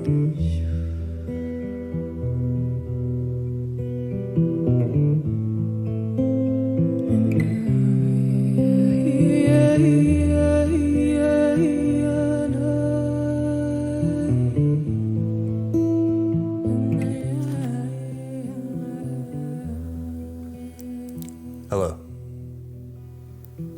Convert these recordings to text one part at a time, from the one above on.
Hello,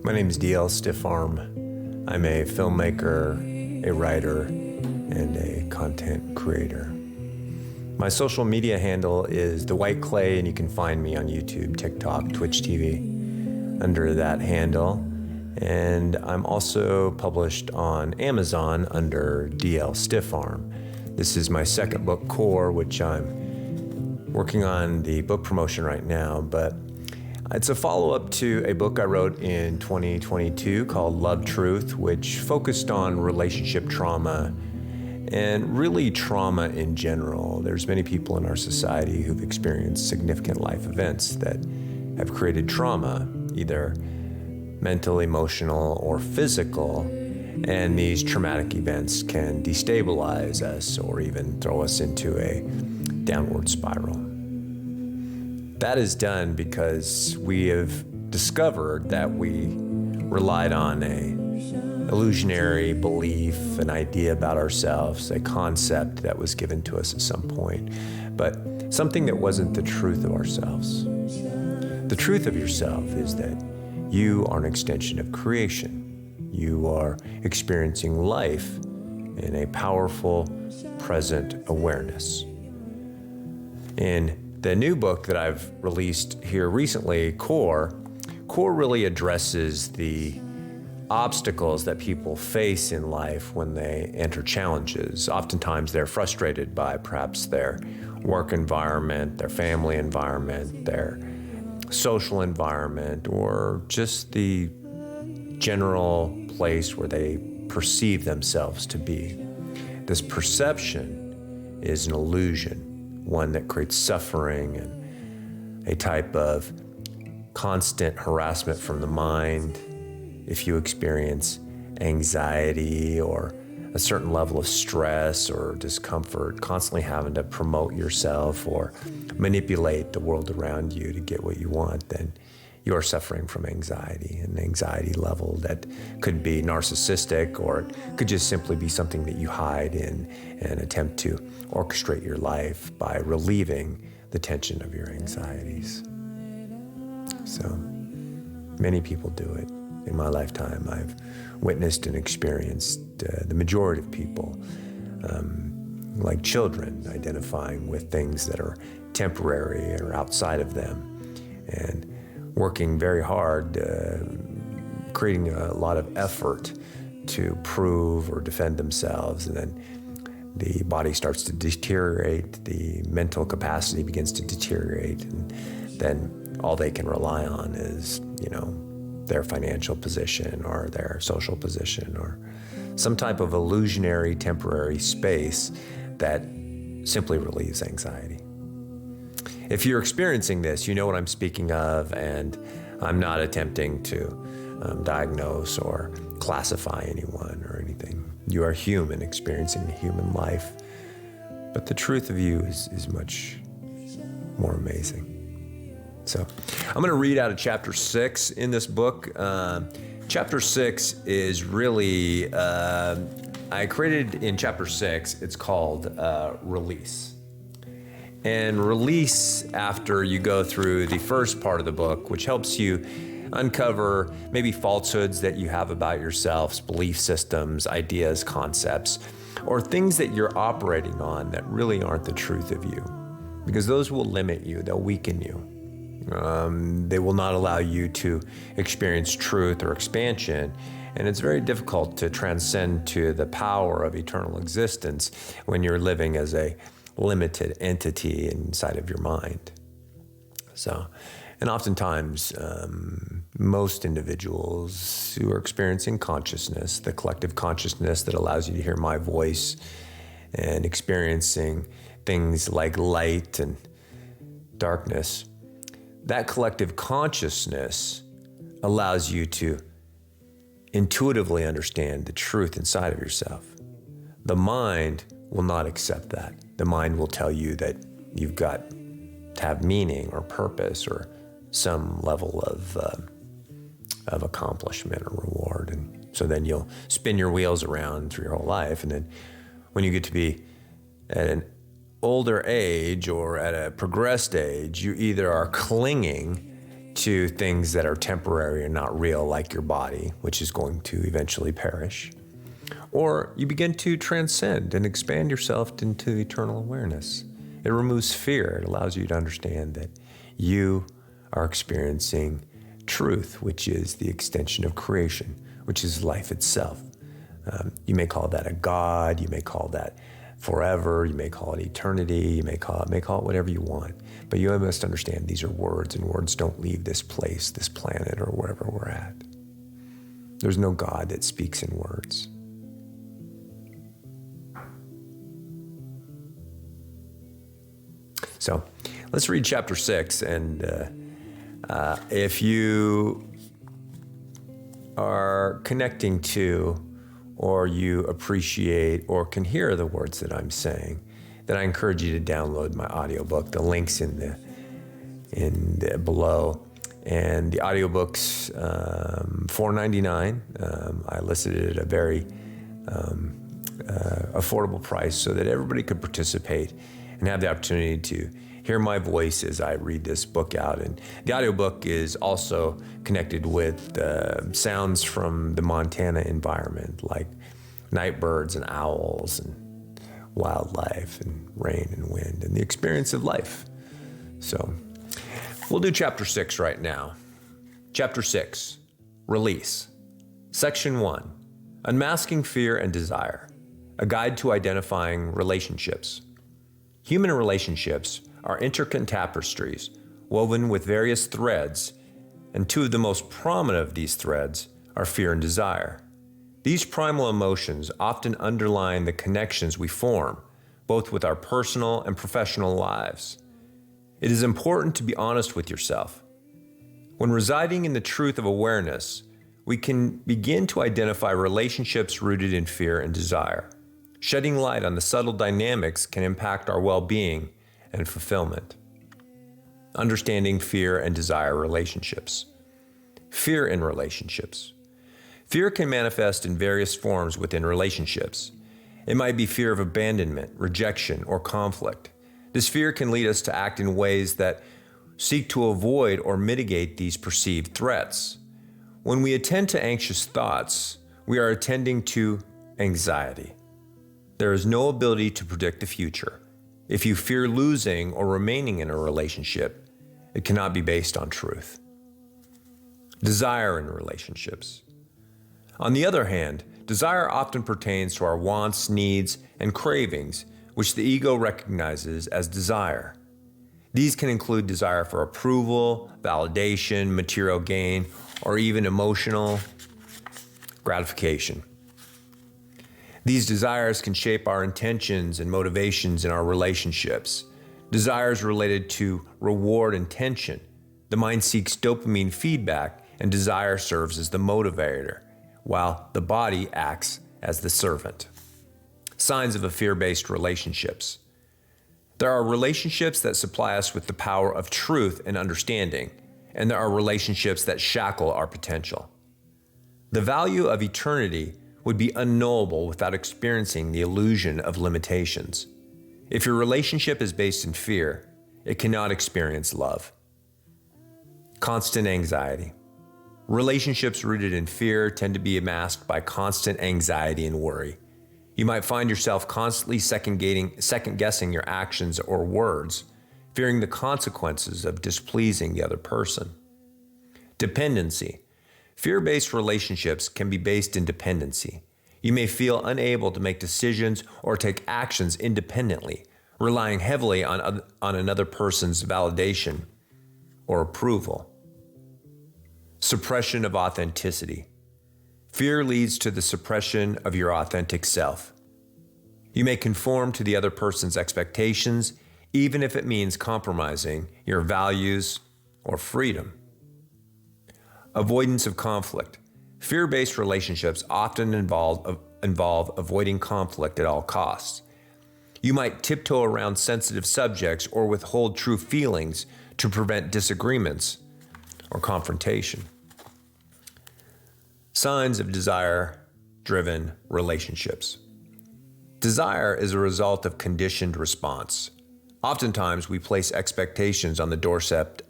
my name is DL Stiffarm. I'm a filmmaker, a writer, and a content creator. My social media handle is The White Clay, and you can find me on YouTube, TikTok, Twitch TV under that handle. And I'm also published on Amazon under DL Stiffarm. This is my second book, Core, which I'm working on the book promotion right now, but it's a follow-up to a book I wrote in 2022 called Love Truth, which focused on relationship trauma and really trauma in general. There's many people in our society who've experienced significant life events that have created trauma, either mental, emotional, or physical, and these traumatic events can destabilize us or even throw us into a downward spiral. That is done because we have discovered that we relied on an illusionary belief, an idea about ourselves, a concept that was given to us at some point, but something that wasn't the truth of ourselves. The truth of yourself is that you are an extension of creation. You are experiencing life in a powerful, present awareness. In the new book that I've released here recently, Core really addresses the obstacles that people face in life when they enter challenges. Oftentimes they're frustrated by perhaps their work environment, their family environment, their social environment, or just the general place where they perceive themselves to be. This perception is an illusion, one that creates suffering and a type of constant harassment from the mind. If you experience anxiety or a certain level of stress or discomfort, constantly having to promote yourself or manipulate the world around you to get what you want, then you are suffering from anxiety, an anxiety level that could be narcissistic, or it could just simply be something that you hide in and attempt to orchestrate your life by relieving the tension of your anxieties. So many people do it. In my lifetime, I've witnessed and experienced the majority of people, like children, identifying with things that are temporary or outside of them, and working very hard, creating a lot of effort to prove or defend themselves, and then the body starts to deteriorate, the mental capacity begins to deteriorate, and then all they can rely on is, their financial position or their social position or some type of illusionary temporary space that simply relieves anxiety. If you're experiencing this, you know what I'm speaking of, and I'm not attempting to diagnose or classify anyone or anything. You are human, experiencing a human life, but the truth of you is much more amazing. So I'm going to read out of chapter 6 in this book. Chapter 6 is really, I created in chapter 6, it's called Release. And release, after you go through the first part of the book, which helps you uncover maybe falsehoods that you have about yourselves, belief systems, ideas, concepts, or things that you're operating on that really aren't the truth of you. Because those will limit you, they'll weaken you. They will not allow you to experience truth or expansion, and it's very difficult to transcend to the power of eternal existence when you're living as a limited entity inside of your mind. So, and oftentimes, most individuals who are experiencing consciousness, the collective consciousness that allows you to hear my voice and experiencing things like light and darkness, that collective consciousness allows you to intuitively understand the truth inside of yourself. The mind will not accept that. The mind will tell you that you've got to have meaning or purpose or some level of accomplishment or reward. And so then you'll spin your wheels around through your whole life. And then when you get to be at an older age or at a progressed age, you either are clinging to things that are temporary and not real, like your body, which is going to eventually perish, or you begin to transcend and expand yourself into eternal awareness. It removes fear. It allows you to understand that you are experiencing truth, which is the extension of creation, which is life itself. You may call that a God, you may call that forever, you may call it eternity, you may call it whatever you want. But you must understand these are words, and words don't leave this place, this planet, or wherever we're at. There's no God that speaks in words. So let's read chapter 6, and if you are connecting to, or you appreciate or can hear the words that I'm saying, then I encourage you to download my audiobook. The link's in the below. And the audiobook's $4.99. I listed it at a very affordable price so that everybody could participate and have the opportunity to hear my voice as I read this book out. And the audiobook is also connected with sounds from the Montana environment, like night birds and owls and wildlife and rain and wind and the experience of life. So we'll do chapter 6 right now. Chapter 6, Release. Section 1, Unmasking Fear and Desire, a guide to identifying relationships. Human relationships are intricate tapestries woven with various threads, and two of the most prominent of these threads are fear and desire. These primal emotions often underline the connections we form, both with our personal and professional lives. It is important to be honest with yourself. When residing in the truth of awareness, we can begin to identify relationships rooted in fear and desire. Shedding light on the subtle dynamics can impact our well-being and fulfillment. Understanding fear and desire relationships. Fear in relationships. Fear can manifest in various forms within relationships. It might be fear of abandonment, rejection, or conflict. This fear can lead us to act in ways that seek to avoid or mitigate these perceived threats. When we attend to anxious thoughts, we are attending to anxiety. There is no ability to predict the future. If you fear losing or remaining in a relationship, it cannot be based on truth. Desire in relationships. On the other hand, desire often pertains to our wants, needs, and cravings, which the ego recognizes as desire. These can include desire for approval, validation, material gain, or even emotional gratification. These desires can shape our intentions and motivations in our relationships. Desires related to reward and tension. The mind seeks dopamine feedback, and desire serves as the motivator, while the body acts as the servant. Signs of a fear-based relationships. There are relationships that supply us with the power of truth and understanding, and there are relationships that shackle our potential. The value of eternity would be unknowable without experiencing the illusion of limitations. If your relationship is based in fear, it cannot experience love. Constant anxiety. Relationships rooted in fear tend to be masked by constant anxiety and worry. You might find yourself constantly second-guessing your actions or words, fearing the consequences of displeasing the other person. Dependency. Fear-based relationships can be based in dependency. You may feel unable to make decisions or take actions independently, relying heavily on another person's validation or approval. Suppression of authenticity. Fear leads to the suppression of your authentic self. You may conform to the other person's expectations, even if it means compromising your values or freedom. Avoidance of conflict. Fear-based relationships often involve avoiding conflict at all costs. You might tiptoe around sensitive subjects or withhold true feelings to prevent disagreements or confrontation. Signs of desire-driven relationships. Desire is a result of conditioned response. Oftentimes, we place expectations on the doorstep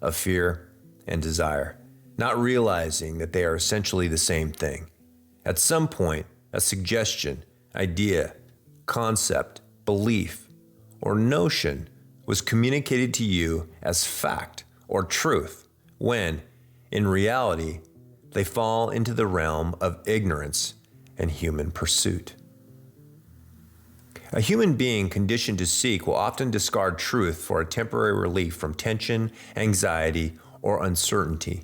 of fear and desire, not realizing that they are essentially the same thing. At some point, a suggestion, idea, concept, belief, or notion was communicated to you as fact or truth, when, in reality, they fall into the realm of ignorance and human pursuit. A human being conditioned to seek will often discard truth for a temporary relief from tension, anxiety, or uncertainty.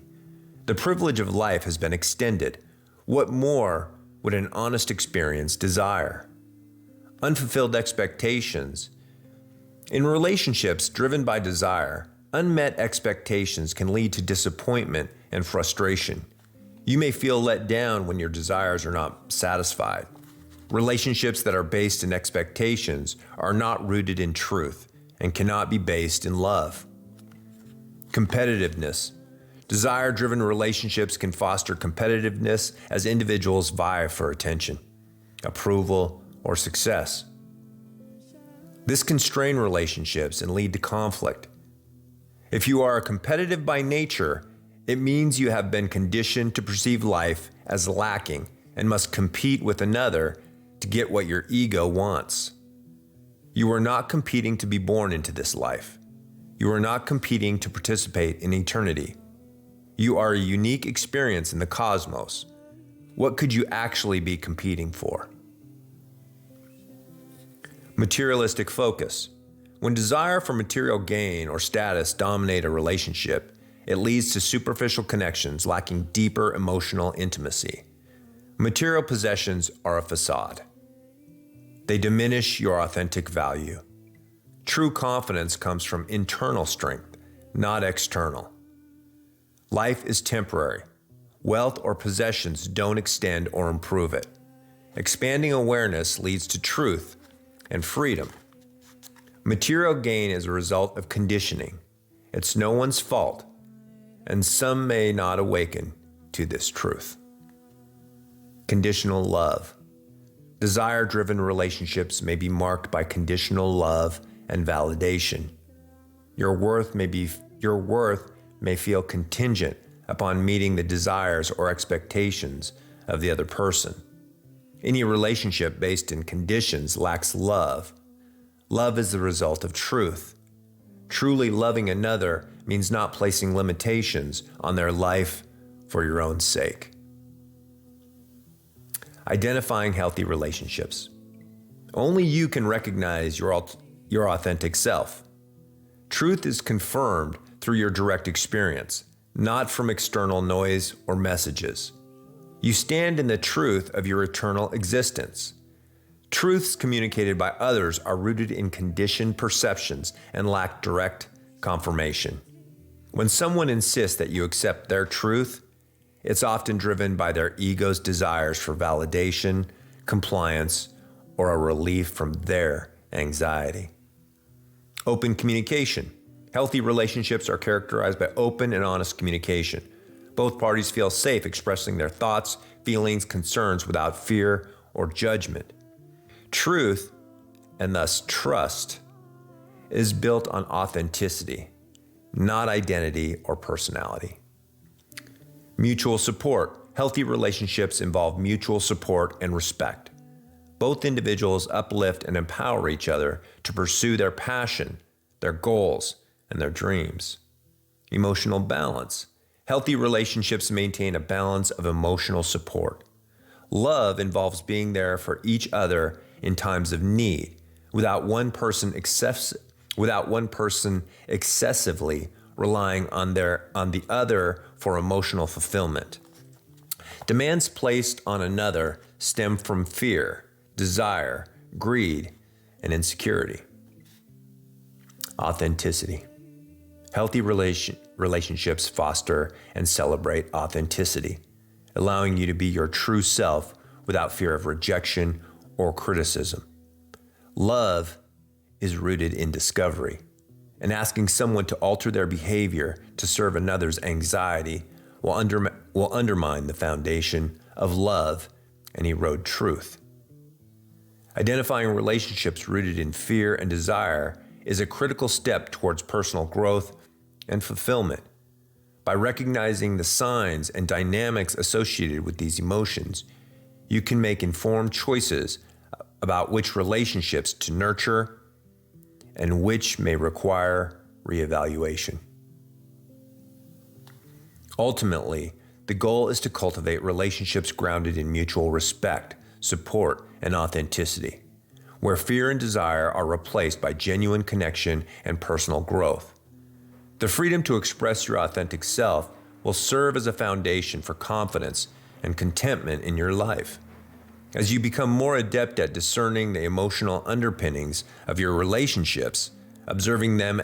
The privilege of life has been extended. What more would an honest experience desire? Unfulfilled expectations. In relationships driven by desire, unmet expectations can lead to disappointment and frustration. You may feel let down when your desires are not satisfied. Relationships that are based in expectations are not rooted in truth and cannot be based in love. Competitiveness. Desire-driven relationships can foster competitiveness as individuals vie for attention, approval, or success. This can strain relationships and lead to conflict. If you are competitive by nature, it means you have been conditioned to perceive life as lacking and must compete with another to get what your ego wants. You are not competing to be born into this life. You are not competing to participate in eternity. You are a unique experience in the cosmos. What could you actually be competing for? Materialistic focus. When desire for material gain or status dominate a relationship, it leads to superficial connections lacking deeper emotional intimacy. Material possessions are a facade. They diminish your authentic value. True confidence comes from internal strength, not external. Life is temporary. Wealth or possessions don't extend or improve it. Expanding awareness leads to truth and freedom. Material gain is a result of conditioning. It's no one's fault, and some may not awaken to this truth. Conditional love. Desire-driven relationships may be marked by conditional love and validation. Your worth may feel contingent upon meeting the desires or expectations of the other person. Any relationship based in conditions lacks love. Love is the result of truth. Truly loving another means not placing limitations on their life for your own sake. Identifying healthy relationships. Only you can recognize your authentic self. Truth is confirmed through your direct experience, not from external noise or messages. You stand in the truth of your eternal existence. Truths communicated by others are rooted in conditioned perceptions and lack direct confirmation. When someone insists that you accept their truth, it's often driven by their ego's desires for validation, compliance, or a relief from their anxiety. Open communication. Healthy relationships are characterized by open and honest communication. Both parties feel safe expressing their thoughts, feelings, concerns without fear or judgment. Truth, and thus trust, is built on authenticity, not identity or personality. Mutual support. Healthy relationships involve mutual support and respect. Both individuals uplift and empower each other to pursue their passion, their goals, and their dreams. Emotional balance. Healthy relationships maintain a balance of emotional support. Love involves being there for each other in times of need, without one person excessively relying on the other for emotional fulfillment. Demands placed on another stem from fear, desire, greed, and insecurity. Authenticity. Healthy relationships foster and celebrate authenticity, allowing you to be your true self without fear of rejection or criticism. Love is rooted in discovery, and asking someone to alter their behavior to serve another's anxiety will undermine the foundation of love and erode truth. Identifying relationships rooted in fear and desire is a critical step towards personal growth and fulfillment. By recognizing the signs and dynamics associated with these emotions, you can make informed choices about which relationships to nurture and which may require reevaluation. Ultimately, the goal is to cultivate relationships grounded in mutual respect, support, and authenticity, where fear and desire are replaced by genuine connection and personal growth. The freedom to express your authentic self will serve as a foundation for confidence and contentment in your life. As you become more adept at discerning the emotional underpinnings of your relationships, observing them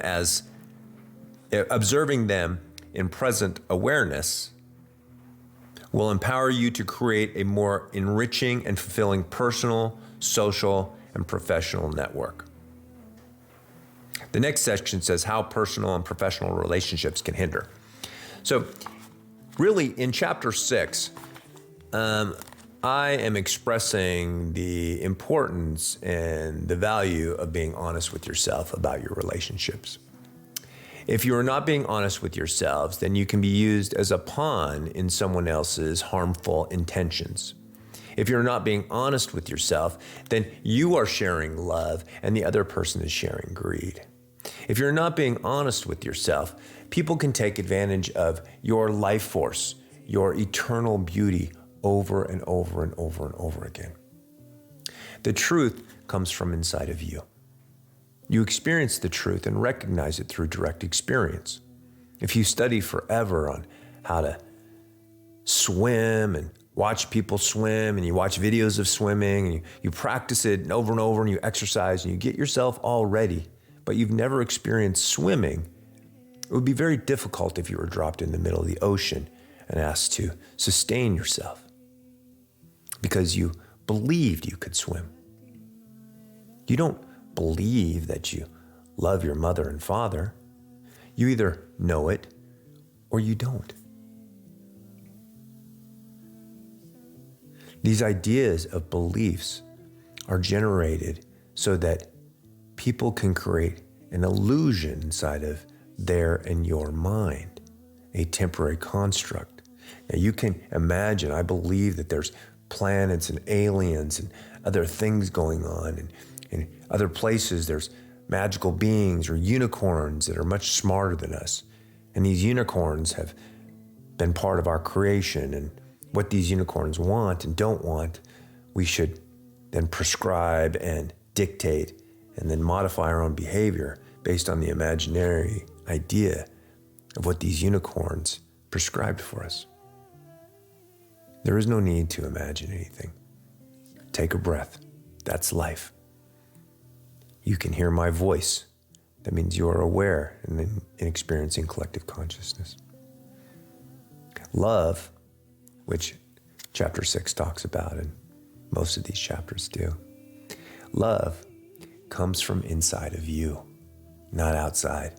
in present awareness will empower you to create a more enriching and fulfilling personal, social, and professional network. The next section says how personal and professional relationships can hinder. So really in chapter 6, I am expressing the importance and the value of being honest with yourself about your relationships. If you are not being honest with yourselves, then you can be used as a pawn in someone else's harmful intentions. If you're not being honest with yourself, then you are sharing love and the other person is sharing greed. If you're not being honest with yourself, people can take advantage of your life force, your eternal beauty, over and over and over and over again. The truth comes from inside of you. You experience the truth and recognize it through direct experience. If you study forever on how to swim and watch people swim, and you watch videos of swimming, and you practice it over and over, and you exercise, and you get yourself all ready, but you've never experienced swimming, it would be very difficult if you were dropped in the middle of the ocean and asked to sustain yourself, because you believed you could swim. You don't believe that you love your mother and father. You either know it or you don't. These ideas of beliefs are generated so that people can create an illusion inside of their and your mind, a temporary construct. Now you can imagine, I believe that there's planets and aliens and other things going on, and in other places there's magical beings or unicorns that are much smarter than us. And these unicorns have been part of our creation, and what these unicorns want and don't want, we should then prescribe and dictate and then modify our own behavior based on the imaginary idea of what these unicorns prescribed for us. There is no need to imagine anything. Take a breath. That's life. You can hear my voice. That means you are aware and in experiencing collective consciousness. Love, which chapter 6 talks about, and most of these chapters do. Love comes from inside of you, not outside.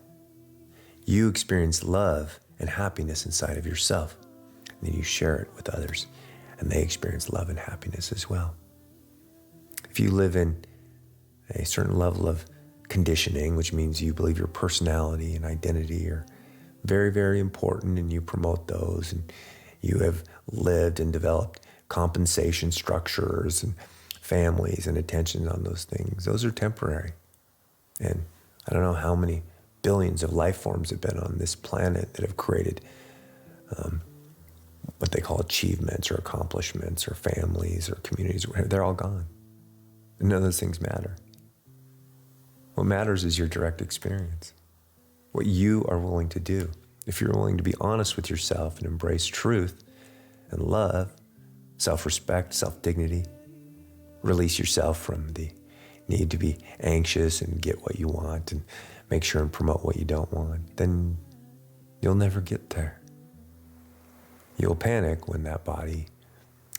You experience love and happiness inside of yourself. And then you share it with others, and they experience love and happiness as well. If you live in a certain level of conditioning, which means you believe your personality and identity are very, very important, and you promote those, and you have lived and developed compensation structures and families and attention on those things, those are temporary. And I don't know how many billions of life forms have been on this planet that have created what they call achievements or accomplishments or families or communities. They're all gone. And none of those things matter. What matters is your direct experience, what you are willing to do. If you're willing to be honest with yourself and embrace truth and love, self-respect, self-dignity, release yourself from the need to be anxious and get what you want and make sure and promote what you don't want, then you'll never get there. You'll panic when that body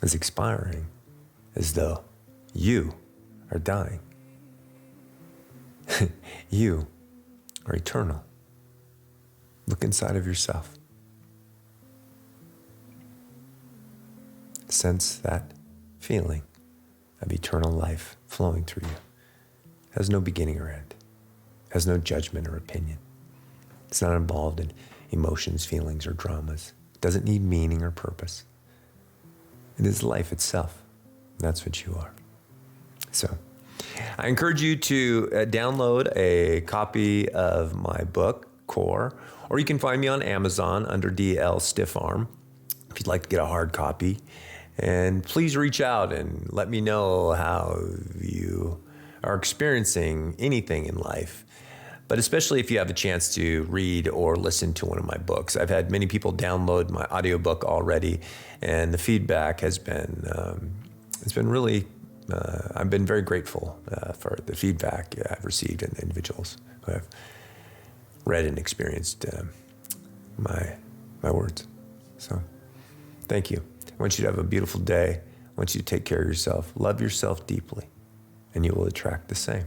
is expiring, as though you are dying. You are eternal. Look inside of yourself. Sense that feeling of eternal life flowing through you. It has no beginning or end. It has no judgment or opinion. It's not involved in emotions, feelings, or dramas. It doesn't need meaning or purpose. It is life itself. That's what you are. So, I encourage you to download a copy of my book, Core, or you can find me on Amazon under DL Stiff Arm if you'd like to get a hard copy. And please reach out and let me know how you are experiencing anything in life, but especially if you have a chance to read or listen to one of my books. I've had many people download my audiobook already, and the feedback has been, it's been really, I've been very grateful for the feedback I've received and the individuals who have read and experienced my words. So thank you. I want you to have a beautiful day. I want you to take care of yourself. Love yourself deeply, and you will attract the same.